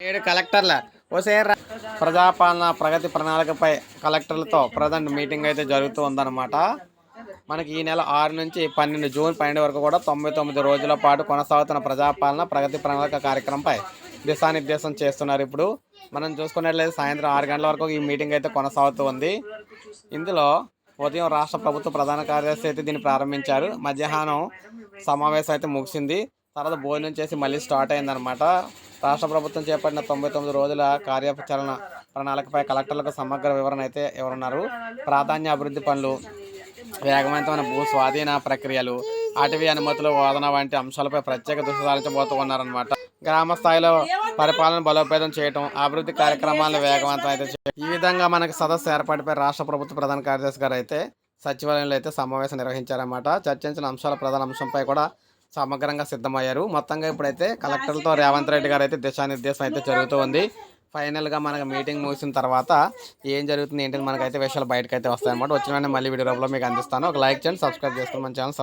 ఏడు కలెక్టర్ల ప్రజాపాలన ప్రగతి ప్రణాళికపై కలెక్టర్లతో ప్రజెంట్ మీటింగ్ అయితే జరుగుతూ ఉందన్నమాట. మనకి ఈ నెల 6 నుంచి 12 జూన్ 12 వరకు కూడా 99 రోజుల పాటు కొనసాగుతున్న ప్రజాపాలన ప్రగతి ప్రణాళిక కార్యక్రమంపై దిశానిర్దేశం చేస్తున్నారు. ఇప్పుడు మనం చూసుకున్నట్లయితే సాయంత్రం 6 గంటల వరకు ఈ మీటింగ్ అయితే కొనసాగుతూ ఉంది. ఇందులో ఉదయం రాష్ట్ర ప్రభుత్వ ప్రధాన కార్యదర్శి అయితే దీన్ని ప్రారంభించారు. మధ్యాహ్నం సమావేశం అయితే ముగిసింది. తర్వాత భోజనం చేసి మళ్ళీ స్టార్ట్ అయిందనమాట. రాష్ట్ర ప్రభుత్వం చేపట్టిన 99 రోజుల కార్యాచరణ ప్రణాళికపై కలెక్టర్లకు సమగ్ర వివరణ అయితే ఇవ్వనున్నారు. ప్రాధాన్య అభివృద్ధి పనులు, వేగవంతమైన భూ స్వాధీన ప్రక్రియలు, అటవీ అనుమతులు, వాదన వంటి అంశాలపై ప్రత్యేక దృష్టి సారించబోతూ ఉన్నారనమాట. గ్రామ స్థాయిలో పరిపాలన బలోపేతం చేయడం, అభివృద్ధి కార్యక్రమాలను వేగవంతం అయితే చేయడం. ఈ విధంగా మనకి సదస్సు ఏర్పాటుపై రాష్ట్ర ప్రభుత్వ ప్రధాన కార్యదర్శి గారు అయితే సచివాలయంలో అయితే సమావేశం నిర్వహించారన్నమాట. చర్చించిన అంశాల ప్రధాన అంశంపై కూడా సమగ్రంగా సిద్ధమయ్యారు. మొత్తంగా ఇప్పుడైతే కలెక్టర్లతో రేవంత్ రెడ్డి గారు అయితే దిశానిర్దేశం అయితే జరుగుతూ ఉంది. ఫైనల్గా మనకు మీటింగ్ ముగిసిన తర్వాత ఏం జరుగుతుంది ఏంటంటే మనకైతే విషయాలు బయటకు అయితే వస్తాయన్నమాట. వచ్చిన మళ్ళీ వీడియో రూపంలో మీకు అందిస్తాను. ఒక లైక్ చేయండి, సబ్స్క్రైబ్ చేసుకోండి మన ఛానల్.